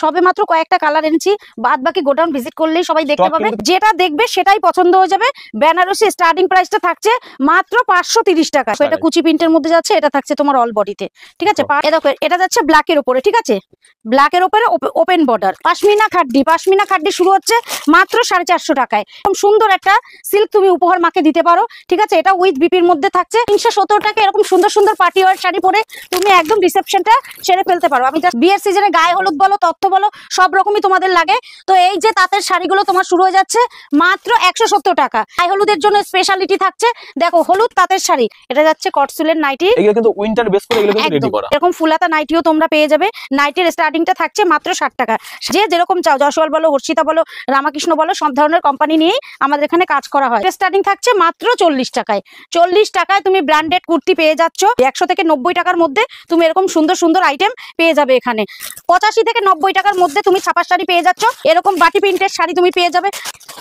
সবে মাত্র কয়েকটা কালার এনেছি, বাদ বাকি গোডাউন ভিজিট করলেই সবাই দেখতে পাবে, যেটা দেখবে সেটাই পছন্দ হয়ে যাবে। বেনারসি স্টার্টিং প্রাইসটা থাকছে মাত্র 530 টাকা। এটা কুচি প্রিন্টের মধ্যে যাচ্ছে, এটা থাকছে তোমার অল বডিতে, ঠিক আছে। দেখো এটা যাচ্ছে ব্ল্যাকের উপরে, ঠিক আছে, ব্ল্যাকের উপরে ওপেন বর্ডার। পাশমিনা খাড্ডি শুরু হচ্ছে মাত্র 450 টাকায়। এরকম সুন্দর একটা সিল্ক তুমি উপহার মাকে দিতে পারো, ঠিক আছে। এটা উইথ বিপির মধ্যে থাকছে 370 টাকা। এরকম সুন্দর সুন্দর পার্টি ওয়ার শাড়ি পরে তুমি একদম রিসেপশনটা সেরে ফেলতে পারো। আমি জাস্ট বিয়ের সিজনে গায়ে হলুদ বলো, তথ্য বলো, সব রকমই তোমাদের লাগে। তো এই যে তাঁতের শাড়িগুলো তোমার শুরু হয়ে যাচ্ছে মাত্র 170 টাকা। গায়ে হলুদের জন্য স্পেশালিটি থাকছে, দেখো হলুদ তাঁতের শাড়ি। এটা যাচ্ছে কটসুলের নাইটি, এগুলো কিন্তু উইন্টার বেস করে এগুলো কিন্তু রেডি করা। এরকম ফুলাতা নাইটিও তোমরা পেয়ে যাবে। নাইটির স্টার্টিংটা থাকছে মাত্র 60 টাকা। যে যেরকম চাও, যশোয়াল বলো, হর্ষিতা বলো, রামাকৃষ্ণ বলো, সব ধরনের কোম্পানি নিয়েই আমাদের এখানে কাজ করা হয়। স্টার্টিং থাকছে মাত্র 40 টাকায়। 40 টাকায় তুমি ব্র্যান্ডেড কুর্তি পেয়ে যাচ্ছ। 100 থেকে 90 টাকার মধ্যে তুমি এরকম সুন্দর সুন্দর আইটেম পেয়ে যাবে এখানে। 85 থেকে 90 টাকার মধ্যে তুমি ছাপা শাড়ি পেয়ে যাচ্ছ। এরকম বাটি প্রিন্টের শাড়ি তুমি পেয়ে যাবে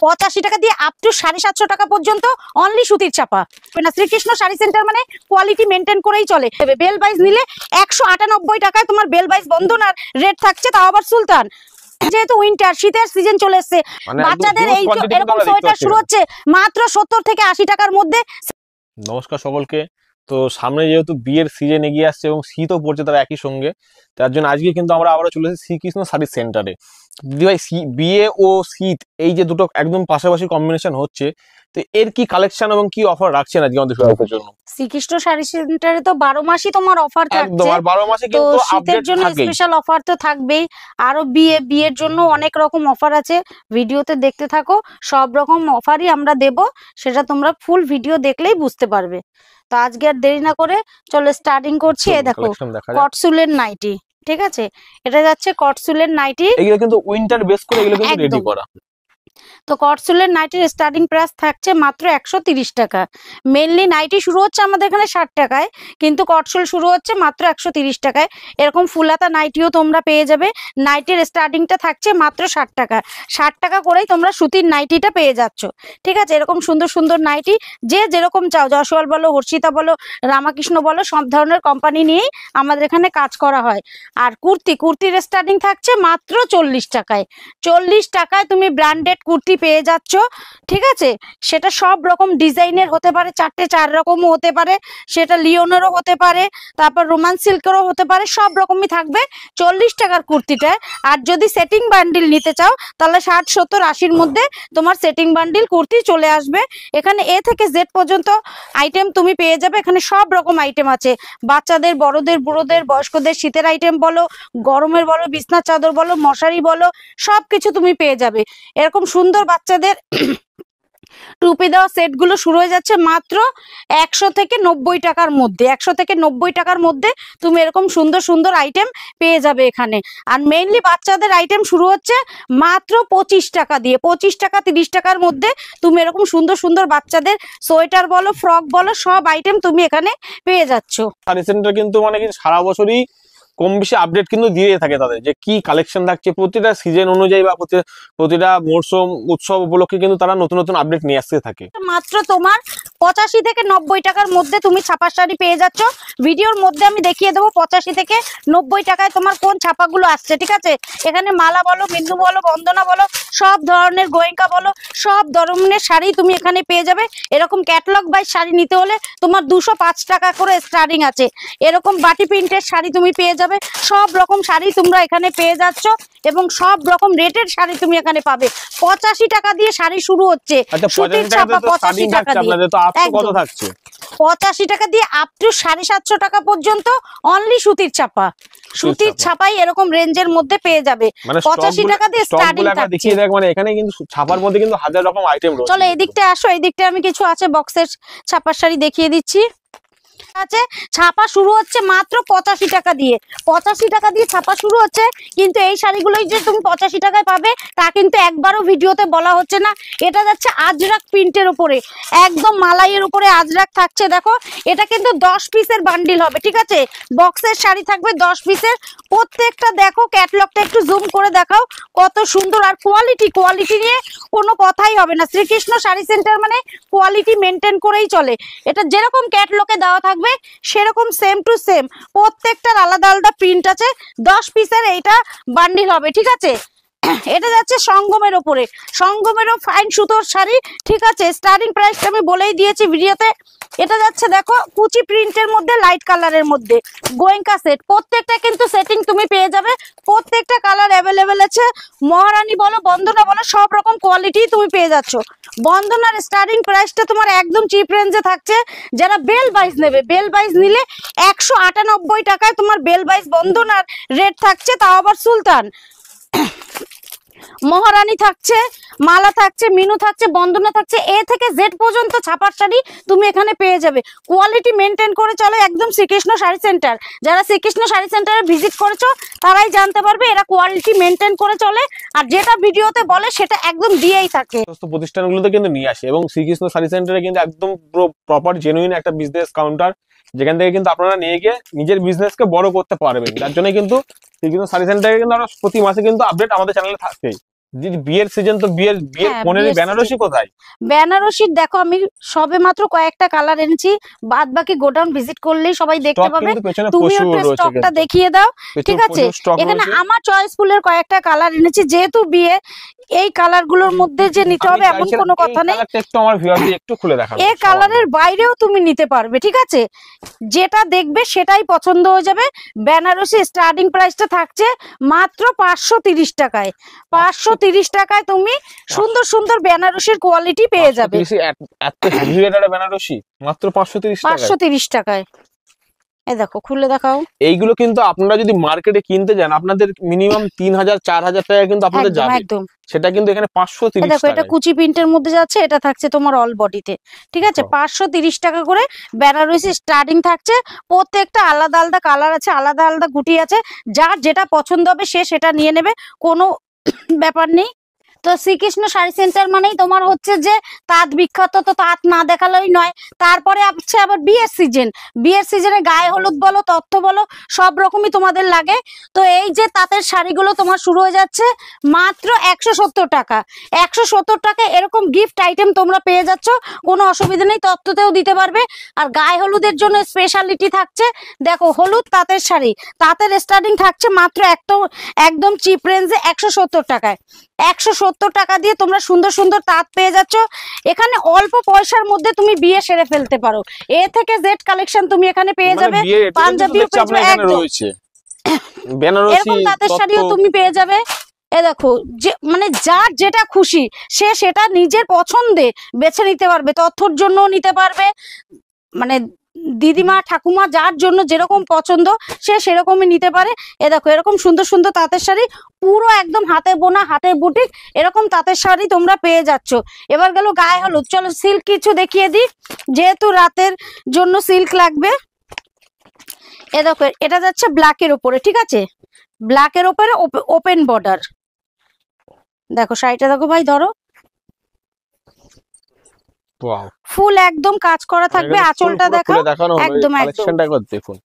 85 টাকা দিয়ে আপ টু 750 টাকা পর্যন্ত অনলি সুতির ছাপা। শ্রীকৃষ্ণ শাড়ি সেন্টার মানে কোয়ালিটি মেনটেন করেই চলে। বেল বাইজ নিলে 198 টাকায় তোমার বেল বাইজ বন্ধন আর রেট থাকছে, তাও আবার সুলতান। যেহেতু উইন্টার শীতের সিজন চলে এসছে, বাচ্চাদের এই এরকম সোয়েটার শুরু হচ্ছে মাত্র 70 থেকে 80 টাকার মধ্যে। নমস্কার সকলকে। তো সামনে যেহেতু বিয়ের সিজন এগিয়ে আসছে এবং শীতও পড়ছে তার একই সঙ্গে, তার জন্য আজকে কিন্তু আমরা আবারও চলে এসেছি শ্রীকৃষ্ণ শাড়ি সেন্টারে। দিদি ভাই, বিয়ে ও শীত এই যে দুটো একদম পাশাপাশি কম্বিনেশন হচ্ছে, তো এর কি কালেকশন এবং কি অফার রাখছেন আজকে আমাদের সবার জন্য? শ্রীকৃষ্ণ শাড়ি সেন্টারে তো 12 মাসই তোমার অফার থাকছে। একদম, আর 12 মাসে কিন্তু শীতের জন্য স্পেশাল অফার তো থাকবেই। আরো বিয়ের জন্য অনেক রকম অফার আছে, ভিডিওতে দেখতে থাকো। সব রকম অফারই আমরা দেব, সেটা তোমরা ফুল ভিডিও দেখলেই বুঝতে পারবে। তো আজকে আর দেরি না করে চলো স্টার্টিং করছি। এই দেখো কটসুলের নাইটি, ঠিক আছে, এটা যাচ্ছে কটসুলের নাইটি। এগুলো কিন্তু উইন্টার বেস করে এগুলো কিন্তু রেডি করা। তো কটসুলের নাইটির স্টার্টিং প্রাইস থাকছে মাত্র 130 টাকা। মেনলি নাইটি শুরু হচ্ছে আমাদের এখানে 60 টাকায়, কিন্তু কটসুল শুরু হচ্ছে মাত্র 130 টাকায়। এরকম ফুলাতা নাইটিও তোমরা পেয়ে যাবে। নাইটির স্টার্টিংটা থাকছে মাত্র 60 টাকা। 60 টাকা করেই তোমরা সুতির নাইটিটা পেয়ে যাচ্ছ, ঠিক আছে। এরকম সুন্দর সুন্দর নাইটি যে যেরকম চাও, যশোয়াল বলো, হর্ষিতা বলো, রামাকৃষ্ণ বলো, সব ধরনের কোম্পানি নিয়েই আমাদের এখানে কাজ করা হয়। আর কুর্তির স্টার্টিং থাকছে মাত্র 40 টাকায়। 40 টাকায় তুমি ব্র্যান্ডেড কুর্তি পেয়ে যাচ্ছ, ঠিক আছে। সেটা সব রকম ডিজাইনের হতে পারে, 4 রকমও হতে পারে, সেটা লিওনেরও হতে পারে, তারপর রোমান সিল্কেরও হতে পারে, সব রকমই থাকবে 40 টাকার কুর্তিটা। আর যদি সেটিং বান্ডিল নিতে চাও তাহলে 60, 70, 80-র মধ্যে তোমার সেটিং বান্ডিল কুর্তি চলে আসবে। এখানে এ থেকে জেড পর্যন্ত আইটেম তুমি পেয়ে যাবে। এখানে সব রকম আইটেম আছে, বাচ্চাদের, বড়দের, বুড়োদের, বয়স্কদের, শীতের আইটেম বলো, গরমের বলো, বিছনার চাদর বলো, মশারি বলো, সবকিছু তুমি পেয়ে যাবে। এরকম সুন্দর বাচ্চাদের টুপি দেওয়া সেট গুলো শুরু হয়ে যাচ্ছে মাত্র 100 থেকে 90 টাকার মধ্যে। 100 থেকে 90 টাকার মধ্যে তুমি এরকম সুন্দর সুন্দর আইটেম পেয়ে যাবে এখানে। আর মেইনলি বাচ্চাদের আইটেম শুরু হচ্ছে মাত্র 25 টাকা দিয়ে। 25 টাকা 30 টাকার মধ্যে তুমি এরকম সুন্দর সুন্দর বাচ্চাদের সোয়েটার বলো, ফ্রক বলো, সব আইটেম তুমি এখানে পেয়ে যাচ্ছ। শাড়ি সেন্টার কিন্তু মানে সারা বছরই কম বেশি আপডেট কিন্তু দিয়ে থাকে তাদের, যে কি কালেকশন থাকছে প্রতিটা সিজন অনুযায়ী বা প্রতিটা মরশুম উৎসব উপলক্ষে কিন্তু তারা নতুন নতুন আপডেট নিয়ে আসতে থাকে। মাত্র তোমার 85 থেকে 90 টাকার মধ্যে তুমি ছাপা শাড়ি পেয়ে যাচ্ছ। ভিডিওর মধ্যে আমি দেখিয়ে দেবো 85 থেকে 90 টাকায় তোমার কোন ছাপাগুলো আসছে, ঠিক আছে। এখানে মালা বলো, বিন্দু বলো, বন্দনা বলো, সব ধরনের গোয়েঙ্কা বলো, সব ধরনের শাড়ি তুমি এখানে পেয়ে যাবে। এরকম ক্যাটালগ বাই শাড়ি নিতে হলে তোমার 205 টাকা করে স্টার্টিং আছে। এরকম বাটি প্রিন্টের শাড়ি তুমি পেয়ে যাবে। সব রকম শাড়ি তোমরা এখানে পেয়ে যাচ্ছ এবং সব রকম রেটের শাড়ি তুমি এখানে পাবে। 85 টাকা দিয়ে শাড়ি শুরু হচ্ছে, সুতির ছাপা 85 টাকা দিয়ে। 85 টাকা দিয়ে আপ টু 750 টাকা পর্যন্ত অনলি সুতির ছাপা। সুতির ছাপাই এরকম রেঞ্জের মধ্যে পেয়ে যাবে। 85 টাকা দিয়ে স্টার্টিং থাকছে। মানে এখানে কিন্তু ছাপার মধ্যে কিন্তু হাজার রকম আইটেম রয়েছে। চলো এই দিকটা আসো, এই দিকটা আমি কিছু আছে বক্সের ছাপার শাড়ি দেখিয়ে দিচ্ছি। আছে ছাপা শুরু হচ্ছে মাত্র 85 টাকা দিয়ে। 85 টাকা দিয়ে ছাপা শুরু হচ্ছে, কিন্তু এই শাড়িগুলোই যে তুমি 85 টাকায় পাবে তা কিন্তু একবারও ভিডিওতে বলা হচ্ছে না। এটা যাচ্ছে আজরাক প্রিন্টের উপরে, একদম মালাইয়ের উপরে আজরাক থাকছে। দেখো এটা কিন্তু 10 পিসের বান্ডিল হবে, ঠিক আছে। বক্সের শাড়ি থাকবে 10 পিসের প্রত্যেকটা। দেখো ক্যাটালগটা একটু জুম করে দেখাও কত সুন্দর। আর কোয়ালিটি নিয়ে কোনো কথাই হবে না। শ্রীকৃষ্ণ শাড়ি সেন্টার মানে কোয়ালিটি মেনটেন করেই চলে। এটা যেরকম ক্যাটালগে দেওয়া থাকবে থাকবে সেরকম সেম টু সেম, প্রত্যেকটার আলাদা আলাদা প্রিন্ট আছে। 10 পিসের এইটা বান্ডিল হবে, ঠিক আছে। এটা যাচ্ছে সঙ্গমের ওপরে, সঙ্গমেরও ফাইন সুতোর শাড়ি, ঠিক আছে। স্টার্টিং প্রাইসটা আমি বলেই দিয়েছি ভিডিওতে। এটা যাচ্ছে দেখো কুচি প্রিন্টের মধ্যে লাইট কালারের মধ্যে গোয়েঙ্কা সেট, প্রত্যেকটা কিন্তু সেটিং তুমি পেয়ে যাবে, প্রত্যেকটা কালার অ্যাভেলেবেল আছে। মহারানী বলো, বন্দনা বলো, সব রকম কোয়ালিটি তুমি পেয়ে যাচ্ছ। বন্দনার স্টার্টিং প্রাইসটা তোমার একদম চিপ রেঞ্জে থাকছে। যারা বেল বাইজ নেবে, বেল বাইজ নিলে 198 টাকায় তোমার বেল বাইজ বন্দনার রেট থাকছে, তাও আবার সুলতান। মহারানী থাকছে, মালা থাকছে, মিনু থাকছে, বন্দনা থাকছে, এ থেকে জেড পর্যন্ত ছাপার শাড়ি তুমি এখানে পেয়ে যাবে। কোয়ালিটি মেনটেন করে চলে একদম শ্রীকৃষ্ণ শাড়ি সেন্টার। যারা শ্রীকৃষ্ণ শাড়ি সেন্টারে ভিজিট করেছো তারাই জানতে পারবে এরা কোয়ালিটি মেনটেন করে চলে, আর যেটা ভিডিওতে বলে সেটা একদম দিয়েই থাকে। প্রতিষ্ঠানগুলোতে কিন্তু নিয়ে আসে, এবং শ্রীকৃষ্ণ শাড়ি সেন্টারে কিন্তু একদম প্রপার জেনুইন একটা বিজনেস কাউন্টার, যেখান থেকে কিন্তু আপনারা নিয়ে গিয়ে নিজের বিজনেসকে বড় করতে পারবেন। যার জন্য কিন্তু শ্রীকৃষ্ণ শাড়ি সেন্টারে কিন্তু আমরা প্রতি মাসে কিন্তু আপডেট আমাদের চ্যানেলে থাকছেই। বিয়ের সিজন তো বিয়ের পনেরো বেনারসি কোথায়? বেনারসির দেখো আমি সবে মাত্র কয়েকটা কালার এনেছি, বাদ বাকি গোডাউন ভিজিট করলেই সবাই দেখতে পাবে। তুমি একটু স্টকটা দেখিয়ে দাও, ঠিক আছে। এখানে আমার চয়েসফুলের কয়েকটা কালার এনেছি, যেহেতু বিয়ে এই কালার গুলোর মধ্যে যে নিতে হবে এমন কোনো কথা নেই। এই কালারের বাইরেও তুমি নিতে পারবে, ঠিক আছে। যেটা দেখবে সেটাই পছন্দ হয়ে যাবে। বেনারসি স্টার্টিং প্রাইসটা থাকছে মাত্র 530 টাকায়। 530 টাকায় তুমি সুন্দর সুন্দর বেনারসির কোয়ালিটি পেয়ে যাবে। বেনারসি মাত্র 530 টাকায়। এই দেখো খুলে দেখাও। এইগুলো কিন্তু আপনারা যদি মার্কেটে কিনতে যান আপনাদের মিনিমাম 3000-4000 টাকা কিন্তু আপনাদের যাবে, একদম। সেটা কিন্তু এখানে 530 টাকা। দেখো এটা কুচি প্রিন্টের মধ্যে যাচ্ছে, এটা থাকছে তোমার অল বডিতে, ঠিক আছে। 530 টাকা করে বেনারসি স্টার্টিং থাকছে। প্রত্যেকটা আলাদা আলাদা কালার আছে, আলাদা আলাদা গুটি আছে, যার যেটা পছন্দ হবে সে সেটা নিয়ে নেবে, কোনো ব্যাপার নেই। তো শ্রীকৃষ্ণ শাড়ি সেন্টার মানেই তোমার হচ্ছে যে তাঁত বিখ্যাত, তো তাঁত না দেখালেই নয়। তারপরে আছে আবার বিয়ের সিজন, বিয়ের সিজনে গায়ে হলুদ বলো, তত্ত্ব বলো, সব রকমই তোমাদের লাগে। তো এই যে তাঁতের শাড়িগুলো তোমার শুরু হয়ে যাচ্ছে মাত্র 170 টাকা। 170 টাকা এরকম গিফট আইটেম তোমরা পেয়ে যাচ্ছ, কোনো অসুবিধা নেই, তত্ত্বতেও দিতে পারবে। আর গায়ে হলুদের জন্য স্পেশালিটি থাকছে, দেখো হলুদ তাঁতের শাড়ি, তাঁতের স্টার্টিং থাকছে মাত্র একদম চিপ রেঞ্জে 170 টাকায়। 170 টাকা দিয়ে তোমরা সুন্দর সুন্দর তাঁত পেয়ে যাচ্ছ। এখানে অল্প পয়সার মধ্যে তুমি বিয়ে সেরে ফেলতে পারো। এ থেকে জেড কালেকশন তুমি এখানে পেয়ে যাবে। পাঞ্জাবিও পেয়ে যাবে, একদম এরকম তাঁতের শাড়িও তুমি পেয়ে যাবে। এ দেখো যে মানে যার যেটা খুশি সে সেটা নিজের পছন্দে বেছে নিতে পারবে, তথ্যর জন্য নিতে পারবে, মানে দিদিমা ঠাকুমা যার জন্য যেরকম পছন্দ সে সেরকমই নিতে পারে। এ দেখো এরকম সুন্দর সুন্দর তাঁতের শাড়ি, পুরো একদম হাতে বোনা, হাতে বুটিক, এরকম তাঁতের শাড়ি তোমরা পেয়ে যাচ্ছ। এবার গেল গায়ে হলুদ, চলো সিল্ক কিছু দেখিয়ে দিই, যেহেতু রাতের জন্য সিল্ক লাগবে। এ দেখো এটা যাচ্ছে ব্ল্যাকের উপরে, ঠিক আছে, ব্ল্যাকের উপরে ওপেন বর্ডার। দেখো শাড়িটা দেখো ভাই, ধরো ফুল একদম কাজ করা থাকবে, আঁচলটা দেখো একদম দেখুন।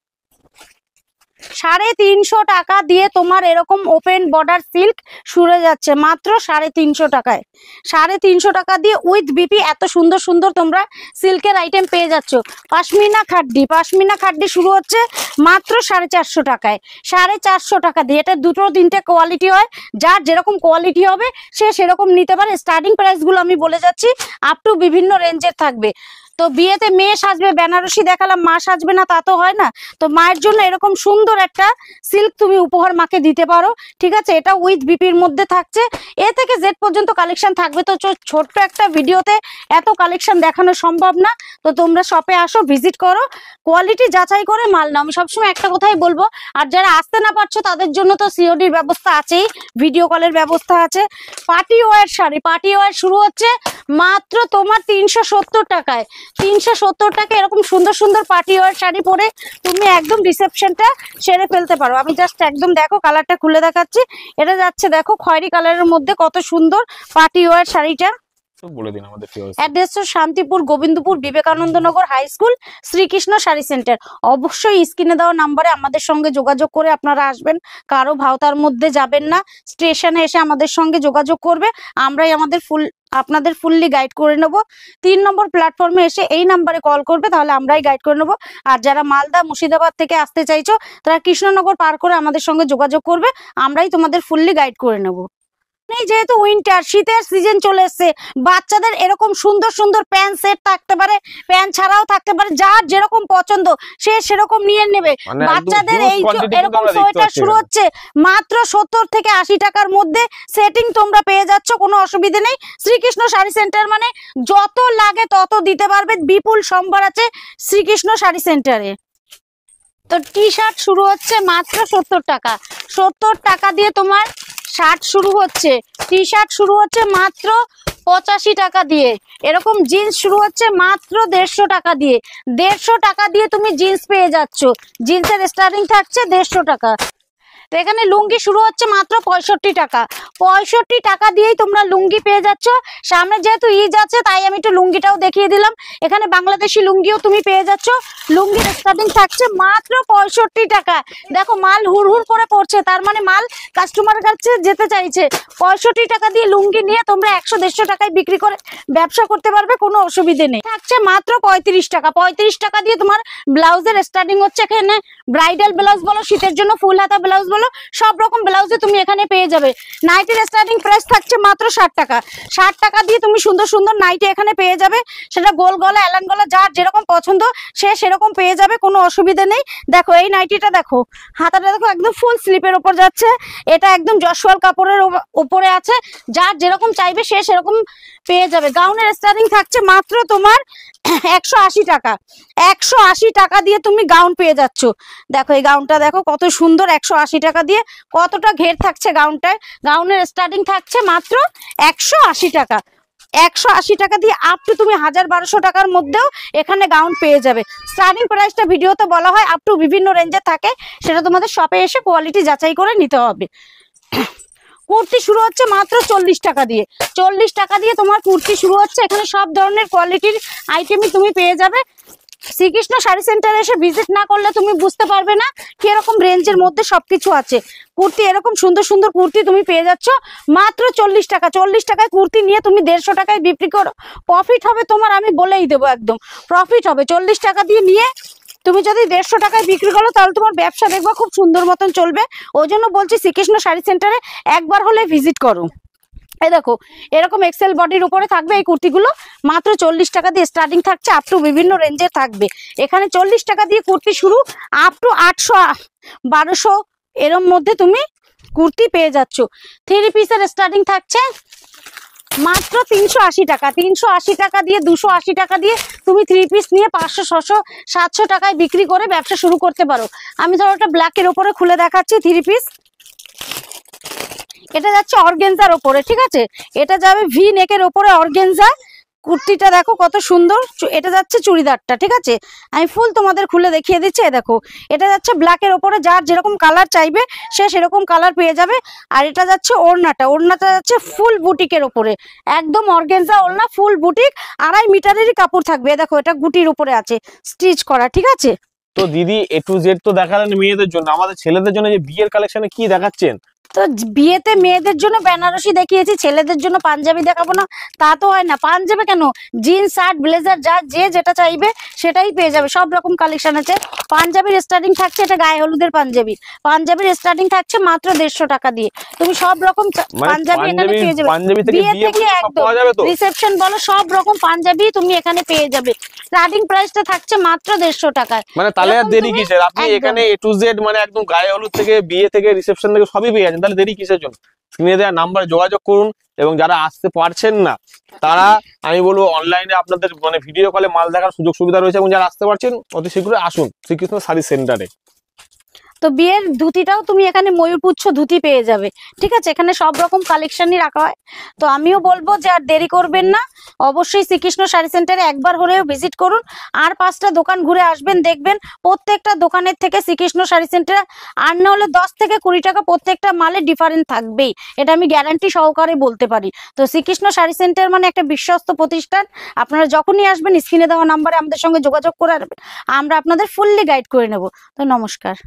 350 টাকা দিয়ে তোমার এরকম ওপেন বর্ডার সিল্ক শুরু যাচ্ছে মাত্র 350 টাকায়। 350 টাকা দিয়ে উইথ বিপি এত সুন্দর সুন্দর তোমরা সিল্কের আইটেম পেয়ে যাচ্ছ। পাশমিনা খাড্ডি শুরু হচ্ছে মাত্র 450 টাকায়। 450 টাকা দিয়ে, এটা দুটো তিনটে কোয়ালিটি হয়, যার যেরকম কোয়ালিটি হবে সে সেরকম নিতে পারে। স্টার্টিং প্রাইস গুলো আমি বলে যাচ্ছি, আপ টু বিভিন্ন রেঞ্জের থাকবে। তো বিয়েতে মেয়ে সাজবে, বেনারসি দেখালাম, মা সাজবে না তা তো হয় না। তো মায়ের জন্য এরকম সুন্দর একটা সিল্ক তুমি উপহার মাকে দিতে পারো, ঠিক আছে। এটা উইথ বিপির মধ্যে থাকছে, এ থেকে জেড পর্যন্ত কালেকশন থাকবে। তো ছোট্ট একটা ভিডিওতে এত কালেকশন দেখানো সম্ভব না। তো তোমরা শপে আসো, ভিজিট করো, কোয়ালিটি যাচাই করে মাল নাও। আমি সবসময় একটা কথাই বলবো, আর যারা আসতে না পারছো তাদের জন্য তো সিওডির ব্যবস্থা আছেই, ভিডিও কলের ব্যবস্থা আছে। Party war sari, party war শুরু হচ্ছে মাত্র তোমার 370 টাকায়। 370 টাকা এরকম সুন্দর সুন্দর পার্টি ওয়ার শাড়ি পরে তুমি একদম রিসেপশনটা সেরে ফেলতে পারো। আমি জাস্ট একদম দেখো কালারটা খুলে দেখাচ্ছি। এটা যাচ্ছে দেখো খয়েরি কালারের মধ্যে, কত সুন্দর পার্টি ওয়ার শাড়িটা। বলে দিন আমাদের address Shantipur, Gobindapur, Vivekanandanagar high school, Srikrishna sari centre. অবশ্যই স্ক্রিনে দেওয়া নাম্বারে আমাদের সঙ্গে যোগাযোগ করে আপনারা আসবেন, কারো ভাওতার মধ্যে যাবেন না, স্টেশনে এসে আমাদের সঙ্গে যোগাযোগ করবে, আমরাই আমাদের ফুল আপনাদের ফুললি গাইড করে নেব। 3 নম্বর প্ল্যাটফর্মে এসে এই নাম্বারে কল করবে, তাহলে আমরাই গাইড করে নেব। আর যারা মালদা মুর্শিদাবাদ থেকে আসতে চাইছো তারা কৃষ্ণনগর পার করে আমাদের সঙ্গে যোগাযোগ করবে, আমরাই তোমাদের ফুললি গাইড করে নেব। এই যেহেতু উইন্টার, শীতের সিজন চলে এসছে, বাচ্চাদের এরকম সুন্দর সুন্দর প্যান্ট সেট থাকতে পারে, প্যান্ট ছাড়াও থাকতে পারে, যার যেরকম পছন্দ সে সেরকম নিয়ে নেবে। বাচ্চাদের এই এরকম সোয়েটার শুরু হচ্ছে মাত্র 70 থেকে 80 টাকার মধ্যে, সেটিং তোমরা পেয়ে যাচ্ছ, কোনো অসুবিধা নেই। শ্রীকৃষ্ণ শাড়ি সেন্টার মানে যত লাগে তত দিতে পারবে, বিপুল সম্ভার আছে শ্রীকৃষ্ণ শাড়ি সেন্টারে। তো টি শার্ট শুরু হচ্ছে মাত্র 70 টাকা। 70 টাকা দিয়ে তোমার শার্ট শুরু হচ্ছে, টি শার্ট শুরু হচ্ছে মাত্র 85 টাকা দিয়ে। এরকম জিন্স শুরু হচ্ছে মাত্র 150 টাকা দিয়ে। 150 টাকা দিয়ে তুমি জিন্স পেয়ে যাচ্ছ, জিন্সের স্টার্টিং থাকছে 150 টাকা। তো এখানে লুঙ্গি শুরু হচ্ছে মাত্র 65 টাকা। 65 টাকা দিয়েই তোমরা লুঙ্গি পেয়ে যাচ্ছ। সামনে যেহেতু ঈদ আছে তাই আমি একটু লুঙ্গিটাও দেখিয়ে দিলাম। এখানে বাংলাদেশি লুঙ্গিও তুমি পেয়ে যাচ্ছ, লুঙ্গির স্টার্টিং থাকছে মাত্র 65 টাকা। দেখো মাল হুড়হুড় করে পড়ছে, তার মানে মাল কাস্টমারের কাছে যেতে চাইছে। 65 টাকা দিয়ে লুঙ্গি নিয়ে তোমরা 100-150 টাকায় বিক্রি করে ব্যবসা করতে পারবে, কোনো অসুবিধে নেই। থাকছে মাত্র 35 টাকা। 35 টাকা দিয়ে তোমার ব্লাউজের স্টার্টিং হচ্ছে, এখানে ব্রাইডাল ব্লাউজ বলো, শীতের জন্য ফুল হাতা ব্লাউজ বলো, সব রকম ব্লাউজে তুমি এখানে পেয়ে যাবে। নাইটির স্টার্টিং প্রাইস থাকছে মাত্র 60 টাকা। 60 টাকা দিয়ে তুমি সুন্দর সুন্দর নাইটি এখানে পেয়ে যাবে, সেটা গোল গলা এলান গলা যার যেরকম পছন্দ সে সেরকম পেয়ে যাবে, কোনো অসুবিধা নেই। দেখো এই নাইটিটা দেখো, হাতাটা দেখো একদম ফুল স্লিপের ওপর যাচ্ছে, এটা একদম জশওয়াল কাপড়ের উপরে আছে, যার যেরকম চাইবে সে সেরকম পেয়ে যাবে। গাউনের স্টার্টিং থাকছে মাত্র তোমার 180 টাকা। 180 টাকা দিয়ে তুমি গাউন পেয়ে যাচ্ছ। দেখো এই গাউনটা দেখো কত সুন্দর, 180 টাকা দিয়ে কতটা ঘের থাকছে গাউনটায়। গাউনের স্টার্টিং থাকছে মাত্র 180 টাকা। 180 টাকা দিয়ে আপ টু তুমি 1000-1200 টাকার মধ্যেও এখানে গাউন পেয়ে যাবে। স্টার্টিং প্রাইসটা ভিডিওতে বলা হয়, আপ টু বিভিন্ন রেঞ্জে থাকে, সেটা তোমাদের শপে এসে কোয়ালিটি যাচাই করে নিতে হবে। কুর্তি শুরু হচ্ছে মাত্র 40 টাকা দিয়ে। 40 টাকা দিয়ে তোমার কুর্তি শুরু হচ্ছে, এখানে সব ধরনের কোয়ালিটির আইটেমই তুমি পেয়ে যাবে। শ্রীকৃষ্ণ শাড়ি সেন্টারে এসে ভিজিট না করলে তুমি বুঝতে পারবে না কিরকম রেঞ্জের মধ্যে সবকিছু আছে। কুর্তি এরকম সুন্দর সুন্দর কুর্তি তুমি পেয়ে যাচ্ছ মাত্র 40 টাকা। 40 টাকায় কুর্তি নিয়ে তুমি 150 টাকায় বিক্রি করো, প্রফিট হবে তোমার, আমি বলেই দেবো, একদম প্রফিট হবে। 40 টাকা দিয়ে নিয়ে তুমি যদি 150 টাকায় বিক্রি করো তাহলে তোমার ব্যবসা দেখবা খুব সুন্দর মতন চলবে। ওই জন্য বলছি শ্রীকৃষ্ণ শাড়ি সেন্টারে একবার হলে ভিজিট করো। এই দেখো এরকম এক্সেল বডির উপরে থাকবে এই কুর্তিগুলো, মাত্র 40 টাকা দিয়ে স্টার্টিং থাকছে, আপ টু বিভিন্ন রেঞ্জের থাকবে। এখানে 40 টাকা দিয়ে কুর্তি শুরু, আপ টু 800-1200 এরম মধ্যে তুমি কুর্তি পেয়ে যাচ্ছ। 3 পিসের স্টার্টিং থাকছে মাত্র 380 টাকা। 380 টাকা দিয়ে 280 টাকা দিয়ে তুমি 3 পিস নিয়ে 500-600-700 টাকায় বিক্রি করে ব্যবসা শুরু করতে পারো। আমি ধরো একটা ব্ল্যাকের ওপরে খুলে দেখাচ্ছি 3 পিস। এটা যাচ্ছে অর্গেনজার ওপরে, ঠিক আছে, এটা যাবে ভি নেকের ওপরে অর্গেনজা। কুর্তিটা দেখো কত সুন্দর, এটা যাচ্ছে চুড়িদারটা, ঠিক আছে, আমি ফুল তোমাদের খুলে দেখিয়ে দিচ্ছি। দেখো এটা যাচ্ছে ব্ল্যাকের ওপরে, যার যেরকম কালার চাইবে সে সেরকম কালার পেয়ে যাবে। আর এটা যাচ্ছে ওড়নাটা, ওড়নাটা যাচ্ছে ফুল বুটিকের ওপরে, একদম অর্গেনজা ওড়না, ফুল বুটিক, 2.5 মিটারেরই কাপড় থাকবে। দেখো এটা গুটির উপরে আছে স্টিচ করা, ঠিক আছে। তো দিদি A to Z তো দেখালেন মেয়েদের জন্য, আমাদের ছেলেদের জন্য যে বিয়ের কালেকশনে কি দেখাচ্ছেন? তো বিয়েতে মেয়েদের জন্য বেনারসি দেখিয়েছি, ছেলেদের জন্য পাঞ্জাবি দেখাবো না তা তো হয় না। পাঞ্জাবি কেন, জিন্স শার্ট ব্লেজার যা যে যেটা চাইবে সেটাই পেয়ে যাবে, সব রকম কালেকশন আছে। পাঞ্জাবির স্টার্টিং থাকছে, এটা গায়ে হলুদের পাঞ্জাবি, পাঞ্জাবির স্টার্টিং থাকছে মাত্র 150 টাকা দিয়ে। তুমি সব রকম পাঞ্জাবি এখানে পেয়ে যাবে, বিয়ে থেকে একদম রিসেপশন বলো সব রকম পাঞ্জাবি তুমি এখানে পেয়ে যাবে। স্টার্টিং প্রাইসটা থাকছে মাত্র 150 টাকায়। মানে তাহলে আর দেরি কিসের, আপনি এখানে A to Z মানে একদম গায়ে হলুদ থেকে বিয়ে থেকে রিসেপশন থেকে সবই পেয়ে যাচ্ছেন, তাহলে দেরি কিসের জন্য? স্ক্রিনে দেওয়া নাম্বারে যোগাযোগ করুন, এবং যারা আসতে পারছেন না তারা আমি বলবো অনলাইনে আপনাদের মানে ভিডিও কলে মাল দেখার সুযোগ সুবিধা রয়েছে, এবং যারা আসতে পারছেন অতি শীঘ্রই আসুন শ্রীকৃষ্ণ শাড়ি সেন্টারে। তো বিয়ের ধুতিটাও তুমি এখানে ময়ূরপুচ্ছ ধুতি পেয়ে যাবে, ঠিক আছে, এখানে সব রকম কালেকশনই রাখা হয়। তো আমিও বলবো যে আর দেরি করবেন না, অবশ্যই শ্রীকৃষ্ণ শাড়ি সেন্টারে একবার হলেও ভিজিট করুন। আর 5টা দোকান ঘুরে আসবেন, দেখবেন প্রত্যেকটা দোকানের থেকে শ্রীকৃষ্ণ শাড়ি সেন্টার আর না হলে 10 থেকে 20 টাকা প্রত্যেকটা মালে ডিফারেন্ট থাকবেই, এটা আমি গ্যারান্টি সহকারে বলতে পারি। তো শ্রীকৃষ্ণ শাড়ি সেন্টার মানে একটা বিশ্বস্ত প্রতিষ্ঠান। আপনারা যখনই আসবেন স্ক্রিনে দেওয়া নাম্বারে আমাদের সঙ্গে যোগাযোগ করে আসবেন, আমরা আপনাদের ফুললি গাইড করে নেব। তো নমস্কার।